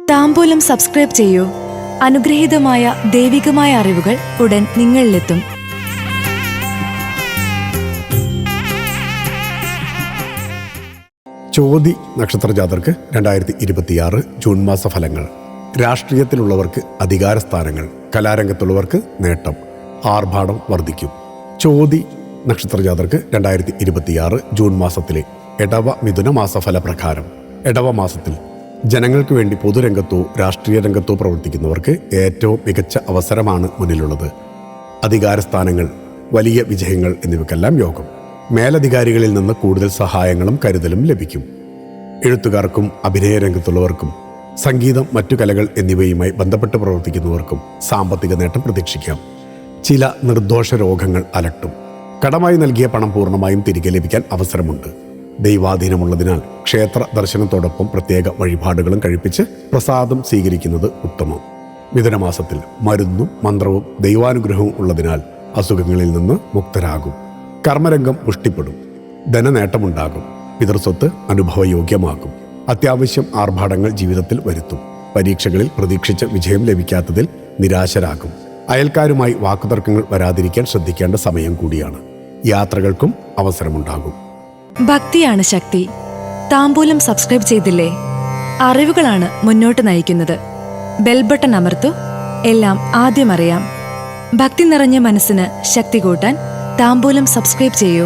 താംബൂലം subscribe ചെയ്യൂ. അനുഗ്രഹീതമായ ദൈവികമായ അറിവുകൾ ഉടൻ നിങ്ങളിലെത്തും. ചോതി നക്ഷത്ര ജാതർക്ക് 2026 ജൂൺ മാസ ഫലങ്ങൾ. രാഷ്ട്രീയത്തിലുള്ളവർക്ക് അധികാര സ്ഥാനങ്ങൾ, കലാരംഗത്തുള്ളവർക്ക് നേട്ടം, ആർഭാടം വർദ്ധിക്കും. ചോതി നക്ഷത്ര ജാതർക്ക് 2026 ജൂൺ മാസത്തിലെ ഇടവ മിഥുന മാസഫല പ്രകാരം ഇടവ മാസത്തിൽ ജനങ്ങൾക്ക് വേണ്ടി പൊതുരംഗത്തോ രാഷ്ട്രീയ രംഗത്തോ പ്രവർത്തിക്കുന്നവർക്ക് ഏറ്റവും മികച്ച അവസരമാണ് മുന്നിലുള്ളത്. അധികാര സ്ഥാനങ്ങൾ, വലിയ വിജയങ്ങൾ എന്നിവയ്ക്കെല്ലാം യോഗം. മേലധികാരികളിൽ നിന്ന് കൂടുതൽ സഹായങ്ങളും കരുതലും ലഭിക്കും. എഴുത്തുകാർക്കും അഭിനയ രംഗത്തുള്ളവർക്കും സംഗീതം, മറ്റു കലകൾ എന്നിവയുമായി ബന്ധപ്പെട്ട് പ്രവർത്തിക്കുന്നവർക്കും സാമ്പത്തിക നേട്ടം പ്രതീക്ഷിക്കാം. ചില നിർദോഷ രോഗങ്ങൾ അലട്ടും. കടമായി നൽകിയ പണം പൂർണ്ണമായും തിരികെ ലഭിക്കാൻ അവസരമുണ്ട്. ദൈവാധീനമുള്ളതിനാൽ ക്ഷേത്ര ദർശനത്തോടൊപ്പം പ്രത്യേക വഴിപാടുകളും കഴിപ്പിച്ച് പ്രസാദം സ്വീകരിക്കുന്നത് ഉത്തമം. മിഥുനമാസത്തിൽ മരുന്നും മന്ത്രവും ദൈവാനുഗ്രഹവും ഉള്ളതിനാൽ അസുഖങ്ങളിൽ നിന്ന് മുക്തരാകും. കർമ്മരംഗം പുഷ്ടിപ്പെടും. ധനനേട്ടമുണ്ടാകും. പിതൃസ്വത്ത് അനുഭവയോഗ്യമാകും. അത്യാവശ്യം ആർഭാടങ്ങൾ ജീവിതത്തിൽ വരുത്തും. പരീക്ഷകളിൽ പ്രതീക്ഷിച്ച വിജയം ലഭിക്കാത്തതിൽ നിരാശരാകും. അയൽക്കാരുമായി വാക്കുതർക്കങ്ങൾ വരാതിരിക്കാൻ ശ്രദ്ധിക്കേണ്ട സമയം കൂടിയാണ്. യാത്രകൾക്കും അവസരമുണ്ടാകും. ഭക്തിയാണ് ശക്തി. താംബൂലം സബ്സ്ക്രൈബ് ചെയ്തില്ലേ? അറിവുകളാണ് മുന്നോട്ട് നയിക്കുന്നത്. ബെൽ ബട്ടൺ അമർത്തു. എല്ലാം ആദ്യം അറിയാം. ഭക്തി നിറഞ്ഞ മനസ്സിന് ശക്തി കൂട്ടാൻ താംബൂലം സബ്സ്ക്രൈബ് ചെയ്യൂ.